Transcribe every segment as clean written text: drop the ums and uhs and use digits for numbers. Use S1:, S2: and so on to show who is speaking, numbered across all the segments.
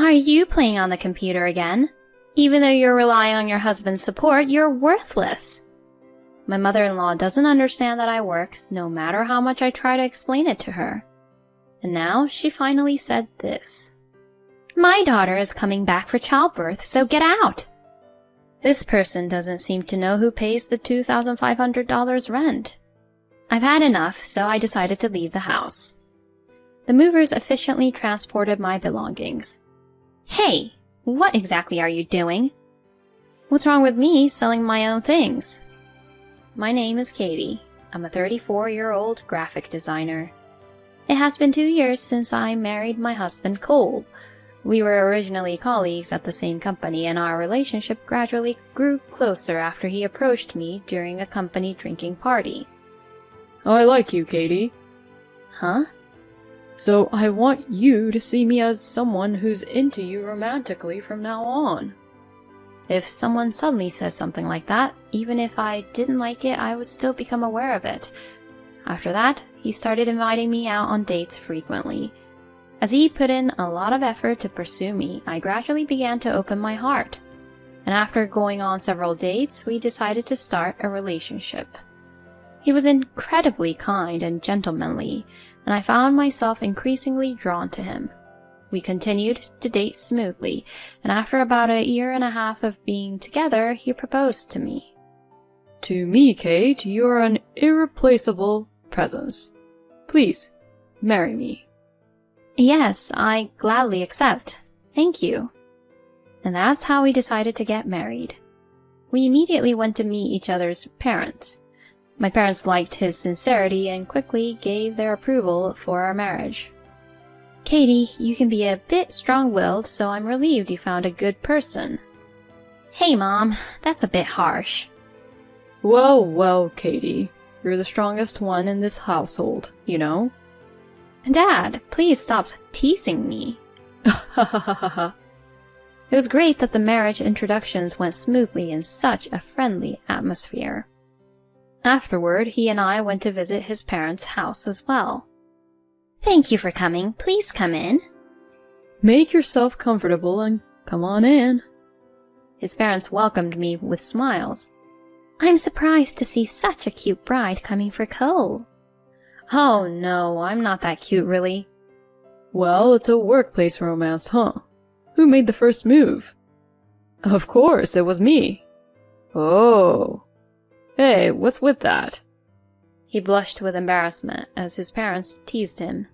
S1: Are you playing on the computer again? Even though you're relying on your husband's support, you're worthless. My mother-in-law doesn't understand that I work, no matter how much I try to explain it to her. And now she finally said this. My daughter is coming back for childbirth, so get out! This person doesn't seem to know who pays the $2,500 rent. I've had enough, so I decided to leave the house. The movers efficiently transported my belongings. Hey, what exactly are you doing? What's wrong with me selling my own things? My name is Katie. I'm a 34-year-old graphic designer. It has been 2 years since I married my husband, Cole. We were originally colleagues at the same company, and our relationship gradually grew closer after he approached me during a company drinking party.
S2: I like you, Katie.
S1: Huh?
S2: So I want you to see me as someone who's into you romantically from now on.
S1: If someone suddenly says something like that, even if I didn't like it, I would still become aware of it. After that, he started inviting me out on dates frequently. As he put in a lot of effort to pursue me, I gradually began to open my heart. And after going on several dates, we decided to start a relationship. He was incredibly kind and gentlemanly, and I found myself increasingly drawn to him. We continued to date smoothly, and after about 1.5 years of being together, he proposed to me.
S2: To me, Kate, you are an irreplaceable presence. Please, marry me.
S1: Yes, I gladly accept. Thank you. And that's how we decided to get married. We immediately went to meet each other's parents. My parents liked his sincerity and quickly gave their approval for our marriage. Katie, you can be a bit strong-willed, so I'm relieved you found a good person. Hey, Mom, that's a bit harsh.
S2: Well, well, Katie, you're the strongest one in this household, you know?
S1: Dad, please stop teasing me.
S2: Ha ha ha ha ha.
S1: It was great that the marriage introductions went smoothly in such a friendly atmosphere. Afterward, he and I went to visit his parents' house as well. Thank you for coming. Please come in.
S2: Make yourself comfortable and come on in.
S1: His parents welcomed me with smiles. I'm surprised to see such a cute bride coming for Cole. Oh no, I'm not that cute really.
S2: Well, it's a workplace romance, huh? Who made the first move? Of course, it was me. Oh. Hey, what's with that?
S1: He blushed with embarrassment as his parents teased him.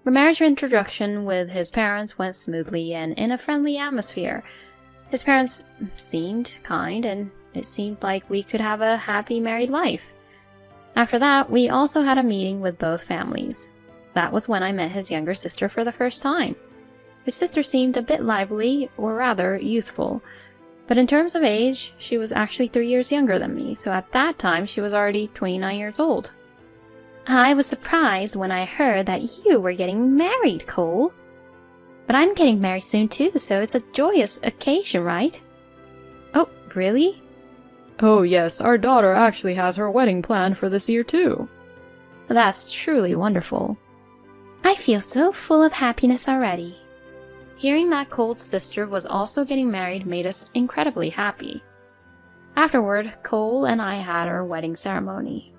S1: The marriage introduction with his parents went smoothly and in a friendly atmosphere. His parents seemed kind, and it seemed like we could have a happy married life. After that, we also had a meeting with both families. That was when I met his younger sister for the first time. His sister seemed a bit lively, or rather youthful, but in terms of age, she was actually 3 years younger than me, so at that time she was already 29 years old. I was surprised when I heard that you were getting married, Cole. But I'm getting married soon too, so it's a joyous occasion, right? Oh, really?
S2: Oh yes, our daughter actually has her wedding planned for this year too.
S1: That's truly wonderful. I feel so full of happiness already. Hearing that Cole's sister was also getting married made us incredibly happy. Afterward, Cole and I had our wedding ceremony.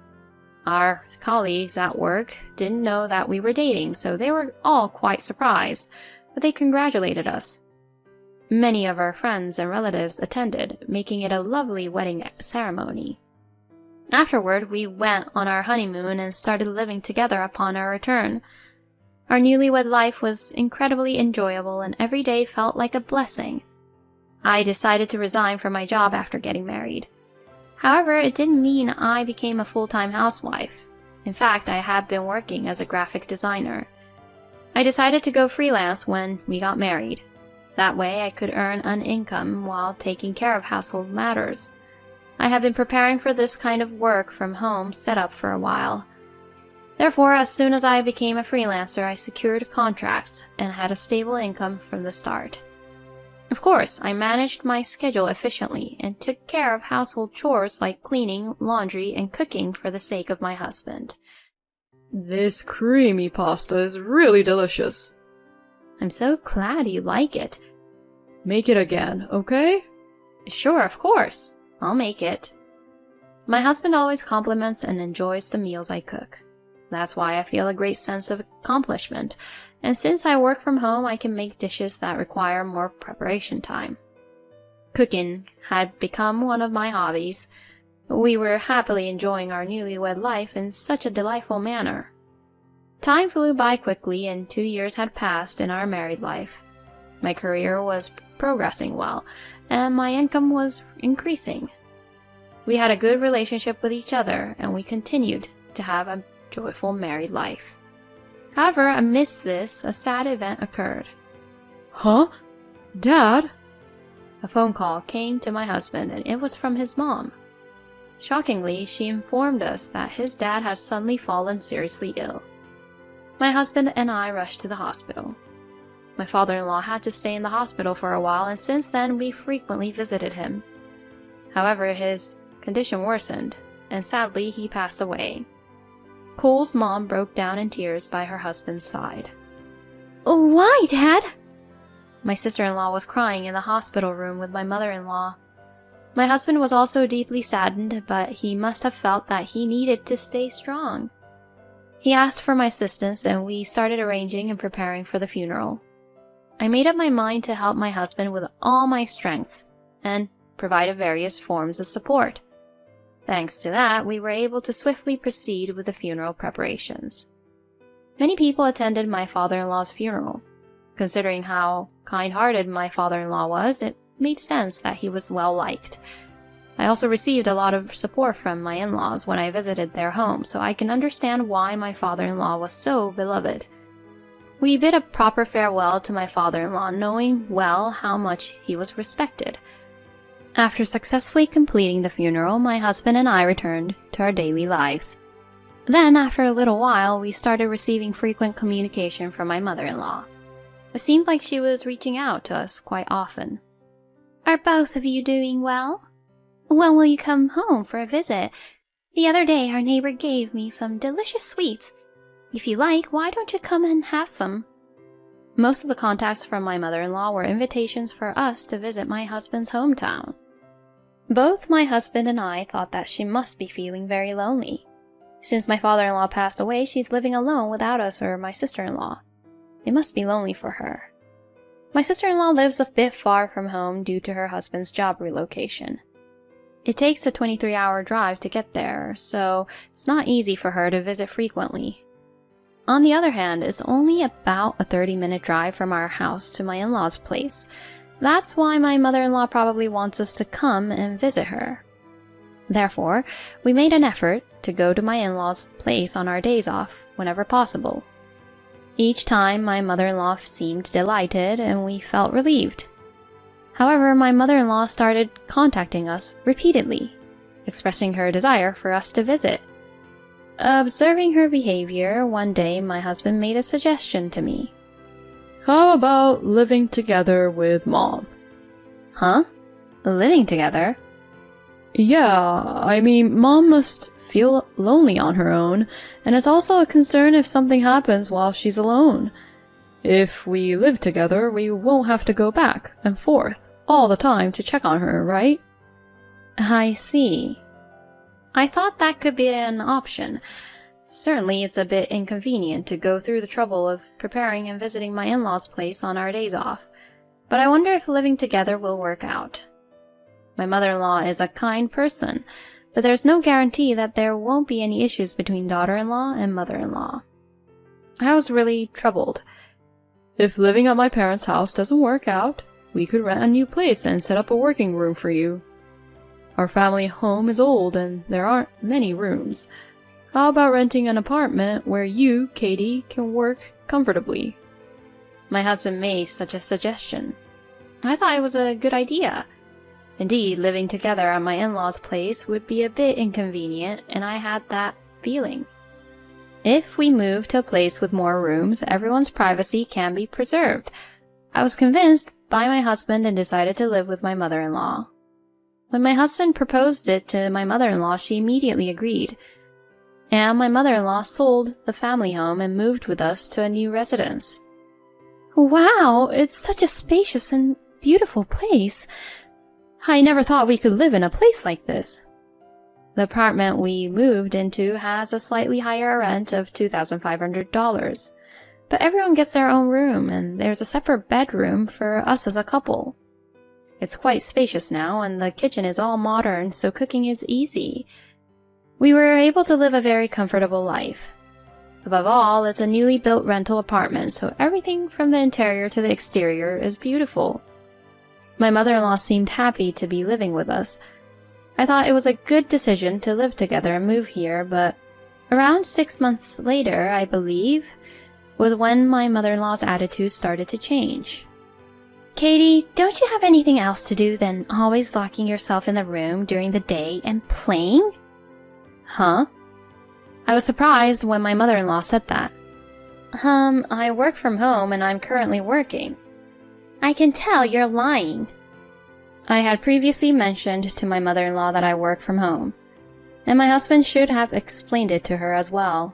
S1: Our colleagues at work didn't know that we were dating, so they were all quite surprised, but they congratulated us. Many of our friends and relatives attended, making it a lovely wedding ceremony. Afterward, we went on our honeymoon and started living together upon our return. Our newlywed life was incredibly enjoyable, and every day felt like a blessing. I decided to resign from my job after getting married. However, it didn't mean I became a full-time housewife. In fact, I had been working as a graphic designer. I decided to go freelance when we got married. That way I could earn an income while taking care of household matters. I had been preparing for this kind of work from home setup for a while. Therefore, as soon as I became a freelancer, I secured contracts and had a stable income from the start. Of course, I managed my schedule efficiently and took care of household chores like cleaning, laundry, and cooking for the sake of my husband.
S2: This creamy pasta is really delicious.
S1: I'm so glad you like it.
S2: Make it again, okay?
S1: Sure, of course. I'll make it. My husband always compliments and enjoys the meals I cook. That's why I feel a great sense of accomplishment, and since I work from home, I can make dishes that require more preparation time. Cooking had become one of my hobbies. We were happily enjoying our newlywed life in such a delightful manner. Time flew by quickly, and 2 years had passed in our married life. My career was progressing well, and my income was increasing. We had a good relationship with each other, and we continued to have a joyful married life. However, amidst this, a sad event occurred.
S2: Huh? Dad?
S1: A phone call came to my husband, and it was from his mom. Shockingly, she informed us that his dad had suddenly fallen seriously ill. My husband and I rushed to the hospital. My father-in-law had to stay in the hospital for a while, and since then we frequently visited him. However, his condition worsened, and sadly he passed away. Cole's mom broke down in tears by her husband's side. "Why, Dad?" My sister-in-law was crying in the hospital room with my mother-in-law. My husband was also deeply saddened, but he must have felt that he needed to stay strong. He asked for my assistance, and we started arranging and preparing for the funeral. I made up my mind to help my husband with all my strengths and provided various forms of support. Thanks to that, we were able to swiftly proceed with the funeral preparations. Many people attended my father-in-law's funeral. Considering how kind-hearted my father-in-law was, it made sense that he was well-liked. I also received a lot of support from my in-laws when I visited their home, so I can understand why my father-in-law was so beloved. We bid a proper farewell to my father-in-law, knowing well how much he was respected. After successfully completing the funeral, my husband and I returned to our daily lives. Then, after a little while, we started receiving frequent communication from my mother-in-law. It seemed like she was reaching out to us quite often. "Are both of you doing well? When will you come home for a visit? The other day our neighbor gave me some delicious sweets. If you like, why don't you come and have some?" Most of the contacts from my mother-in-law were invitations for us to visit my husband's hometown. Both my husband and I thought that she must be feeling very lonely. Since my father-in-law passed away, she's living alone without us or my sister-in-law. It must be lonely for her. My sister-in-law lives a bit far from home due to her husband's job relocation. It takes a 23-hour drive to get there, so it's not easy for her to visit frequently. On the other hand, it's only about a 30-minute drive from our house to my in-laws' place. That's why my mother-in-law probably wants us to come and visit her. Therefore, we made an effort to go to my in-laws' place on our days off, whenever possible. Each time, my mother-in-law seemed delighted, and we felt relieved. However, my mother-in-law started contacting us repeatedly, expressing her desire for us to visit. Observing her behavior, one day my husband made a suggestion to me.
S2: How about living together with Mom?
S1: Huh? Living together?
S2: Yeah, I mean, Mom must feel lonely on her own, and it's also a concern if something happens while she's alone. If we live together, we won't have to go back and forth all the time to check on her, right?
S1: I see. I thought that could be an option. Certainly it's a bit inconvenient to go through the trouble of preparing and visiting my in-laws' place on our days off, but I wonder if living together will work out. My mother-in-law is a kind person, but there's no guarantee that there won't be any issues between daughter-in-law and mother-in-law. I was really troubled.
S2: If living at my parents' house doesn't work out, we could rent a new place and set up a working room for you. Our family home is old and there aren't many rooms. How about renting an apartment where you, Katie, can work comfortably?
S1: My husband made such a suggestion. I thought it was a good idea. Indeed, living together at my in-laws' place would be a bit inconvenient, and I had that feeling. If we move to a place with more rooms, everyone's privacy can be preserved. I was convinced by my husband and decided to live with my mother-in-law. When my husband proposed it to my mother-in-law, she immediately agreed. And my mother-in-law sold the family home and moved with us to a new residence. Wow, it's such a spacious and beautiful place. I never thought we could live in a place like this. The apartment we moved into has a slightly higher rent of $2,500, but everyone gets their own room, and there's a separate bedroom for us as a couple. It's quite spacious now, and the kitchen is all modern, so cooking is easy. We were able to live a very comfortable life. Above all, it's a newly built rental apartment, so everything from the interior to the exterior is beautiful. My mother-in-law seemed happy to be living with us. I thought it was a good decision to live together and move here, but around 6 months later, I believe, was when my mother-in-law's attitude started to change. Katie, don't you have anything else to do than always locking yourself in the room during the day and playing? Huh? I was surprised when my mother-in-law said that. I work from home and I'm currently working. I can tell you're lying. I had previously mentioned to my mother-in-law that I work from home, and my husband should have explained it to her as well.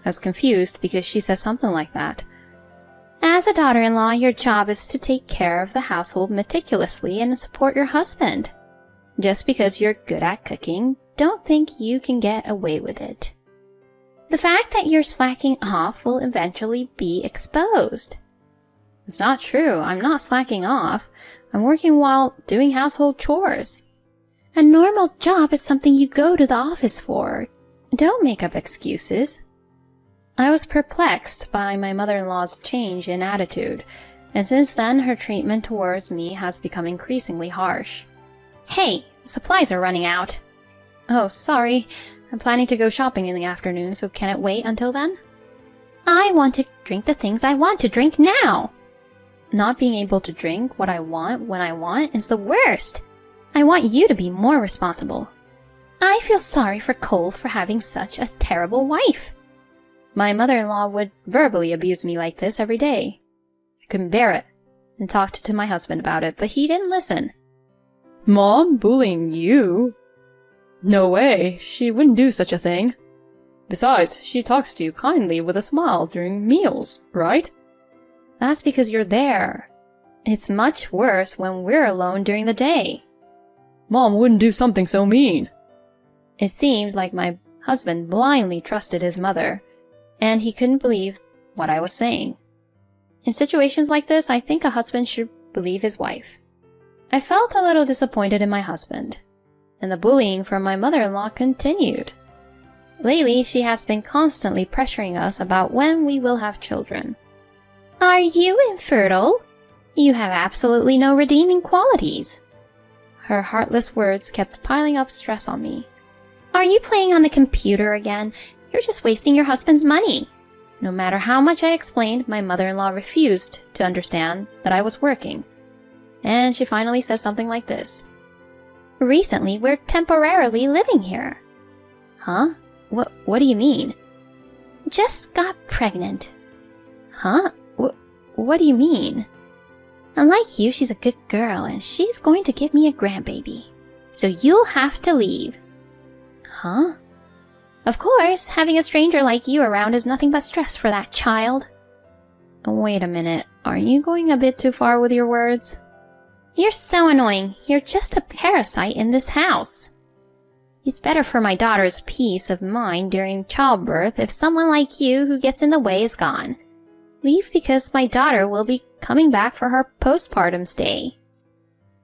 S1: I was confused because she said something like that. As a daughter-in-law, your job is to take care of the household meticulously and support your husband. Just because you're good at cooking, don't think you can get away with it. The fact that you're slacking off will eventually be exposed. It's not true. I'm not slacking off. I'm working while doing household chores. A normal job is something you go to the office for. Don't make up excuses. I was perplexed by my mother-in-law's change in attitude, and since then her treatment towards me has become increasingly harsh. Hey, supplies are running out. Oh, sorry. I'm planning to go shopping in the afternoon, so can it wait until then? I want to drink the things I want to drink now. Not being able to drink what I want when I want is the worst. I want you to be more responsible. I feel sorry for Cole for having such a terrible wife. My mother-in-law would verbally abuse me like this every day. I couldn't bear it, and talked to my husband about it, but he didn't listen.
S2: Mom bullying you? No way, she wouldn't do such a thing. Besides, she talks to you kindly with a smile during meals, right?
S1: That's because you're there. It's much worse when we're alone during the day.
S2: Mom wouldn't do something so mean.
S1: It seemed like my husband blindly trusted his mother, and he couldn't believe what I was saying. In situations like this, I think a husband should believe his wife. I felt a little disappointed in my husband, and the bullying from my mother-in-law continued. Lately, she has been constantly pressuring us about when we will have children. Are you infertile? You have absolutely no redeeming qualities. Her heartless words kept piling up stress on me. Are you playing on the computer again? You're just wasting your husband's money. No matter how much I explained, my mother-in-law refused to understand that I was working. And she finally said something like this. Recently, we're temporarily living here. Huh? What do you mean? Just got pregnant. Huh? What do you mean? Unlike you, she's a good girl, and she's going to give me a grandbaby. So you'll have to leave. Huh? Of course, having a stranger like you around is nothing but stress for that child. Wait a minute, are you going a bit too far with your words? You're so annoying. You're just a parasite in this house. It's better for my daughter's peace of mind during childbirth if someone like you who gets in the way is gone. Leave because my daughter will be coming back for her postpartum stay.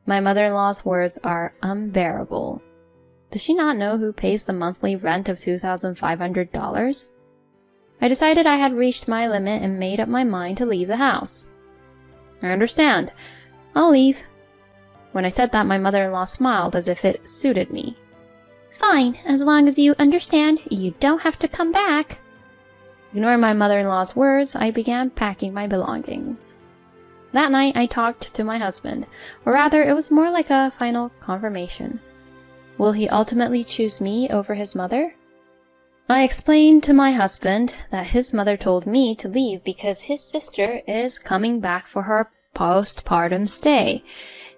S1: My mother-in-law's words are unbearable. Does she not know who pays the monthly rent of $2,500? I decided I had reached my limit and made up my mind to leave the house. I understand. I'll leave. When I said that, my mother-in-law smiled as if it suited me. Fine, as long as you understand, you don't have to come back. Ignoring my mother-in-law's words, I began packing my belongings. That night, I talked to my husband, or rather, it was more like a final confirmation. Will he ultimately choose me over his mother? I explained to my husband that his mother told me to leave because his sister is coming back for her postpartum stay.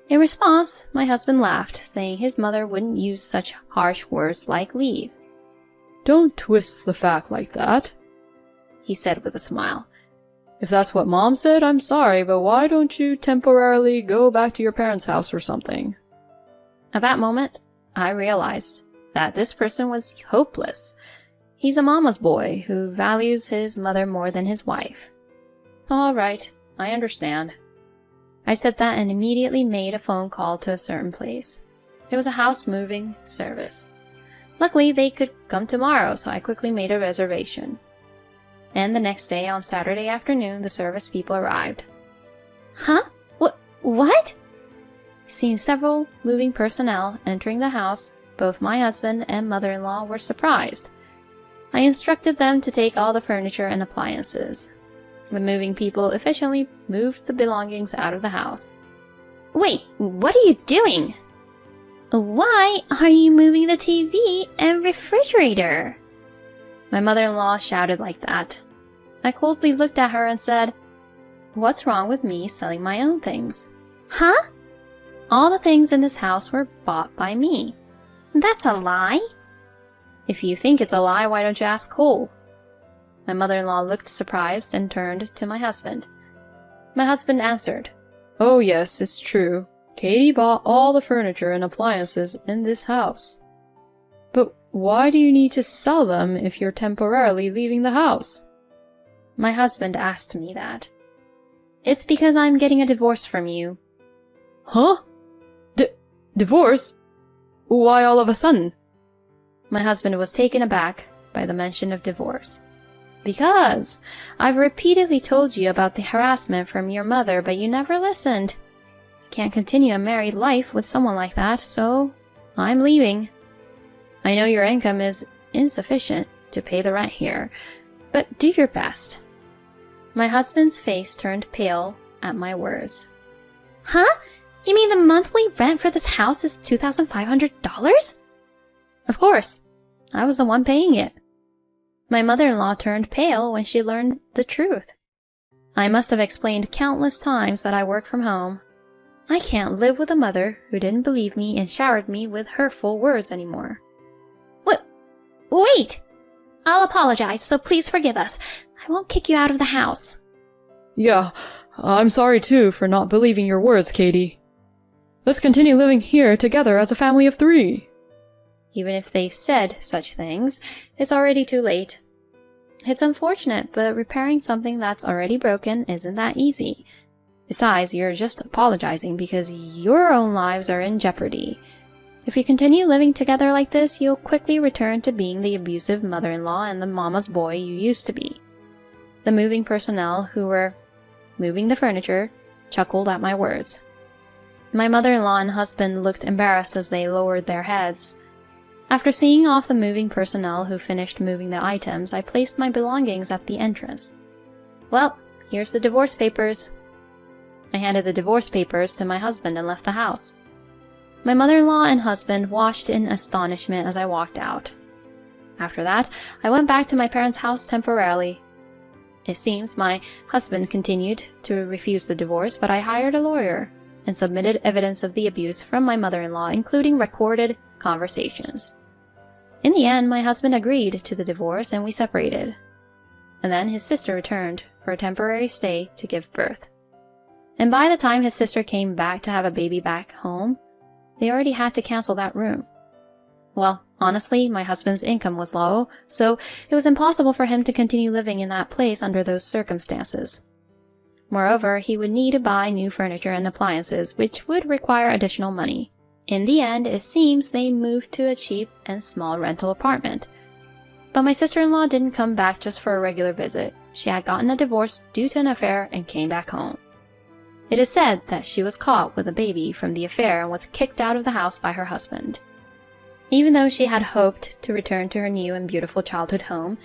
S1: In response, my husband laughed, saying his mother wouldn't use such harsh words like leave.
S2: Don't twist the fact like that,
S1: he said with a smile.
S2: If that's what Mom said, I'm sorry, but why don't you temporarily go back to your parents' house or something?
S1: At that moment, I realized that this person was hopeless. He's a mama's boy who values his mother more than his wife. All right, I understand. I said that and immediately made a phone call to a certain place. It was a house moving service. Luckily, they could come tomorrow, so I quickly made a reservation. And the next day, on Saturday afternoon, the service people arrived. Huh? What? Seeing several moving personnel entering the house, both my husband and mother-in-law were surprised. I instructed them to take all the furniture and appliances. The moving people efficiently moved the belongings out of the house. Wait, what are you doing? Why are you moving the TV and refrigerator? My mother-in-law shouted like that. I coldly looked at her and said, "What's wrong with me selling my own things?" Huh? All the things in this house were bought by me. That's a lie. If you think it's a lie, why don't you ask Cole? My mother-in-law looked surprised and turned to my husband. My husband answered,
S2: "Oh yes, it's true. Katie bought all the furniture and appliances in this house. But why do you need to sell them if you're temporarily leaving the house?"
S1: My husband asked me that. It's because I'm getting a divorce from you.
S2: Huh? Divorce? Why all of a sudden?
S1: My husband was taken aback by the mention of divorce. Because I've repeatedly told you about the harassment from your mother, but you never listened. I can't continue a married life with someone like that, so I'm leaving. I know your income is insufficient to pay the rent here, but do your best. My husband's face turned pale at my words. Huh? You mean the monthly rent for this house is $2,500? Of course. I was the one paying it. My mother-in-law turned pale when she learned the truth. I must have explained countless times that I work from home. I can't live with a mother who didn't believe me and showered me with hurtful words anymore. Wait! I'll apologize, so please forgive us. I won't kick you out of the house.
S2: Yeah, I'm sorry too for not believing your words, Katie. Let's continue living here together as a family of 3.
S1: Even if they said such things, it's already too late. It's unfortunate, but repairing something that's already broken isn't that easy. Besides, you're just apologizing because your own lives are in jeopardy. If you continue living together like this, you'll quickly return to being the abusive mother-in-law and the mama's boy you used to be. The moving personnel who were moving the furniture chuckled at my words. My mother-in-law and husband looked embarrassed as they lowered their heads. After seeing off the moving personnel who finished moving the items, I placed my belongings at the entrance. Well, here's the divorce papers. I handed the divorce papers to my husband and left the house. My mother-in-law and husband watched in astonishment as I walked out. After that, I went back to my parents' house temporarily. It seems my husband continued to refuse the divorce, but I hired a lawyer and submitted evidence of the abuse from my mother-in-law, including recorded conversations. In the end, my husband agreed to the divorce and we separated. And then his sister returned for a temporary stay to give birth. And by the time his sister came back to have a baby back home, they already had to cancel that room. Well, honestly, my husband's income was low, so it was impossible for him to continue living in that place under those circumstances. Moreover, he would need to buy new furniture and appliances, which would require additional money. In the end, it seems they moved to a cheap and small rental apartment. But my sister-in-law didn't come back just for a regular visit. She had gotten a divorce due to an affair and came back home. It is said that she was caught with a baby from the affair and was kicked out of the house by her husband. Even though she had hoped to return to her new and beautiful childhood home,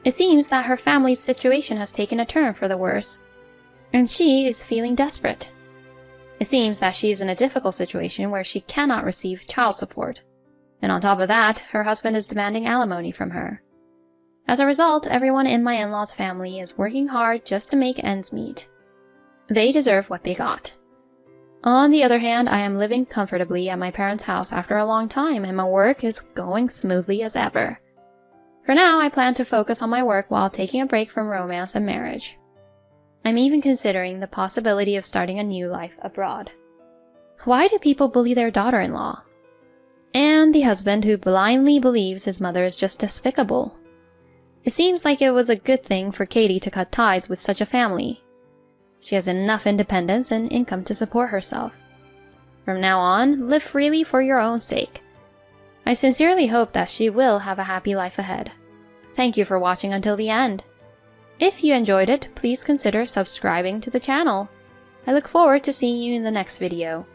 S1: it seems that her family's situation has taken a turn for the worse, and she is feeling desperate. It seems that she is in a difficult situation where she cannot receive child support, and on top of that, her husband is demanding alimony from her. As a result, everyone in my in-laws' family is working hard just to make ends meet. They deserve what they got. On the other hand, I am living comfortably at my parents' house after a long time, and my work is going smoothly as ever. For now, I plan to focus on my work while taking a break from romance and marriage. I'm even considering the possibility of starting a new life abroad. Why do people bully their daughter-in-law? And the husband who blindly believes his mother is just despicable. It seems like it was a good thing for Katie to cut ties with such a family. She has enough independence and income to support herself. From now on, live freely for your own sake. I sincerely hope that she will have a happy life ahead. Thank you for watching until the end. If you enjoyed it, please consider subscribing to the channel. I look forward to seeing you in the next video.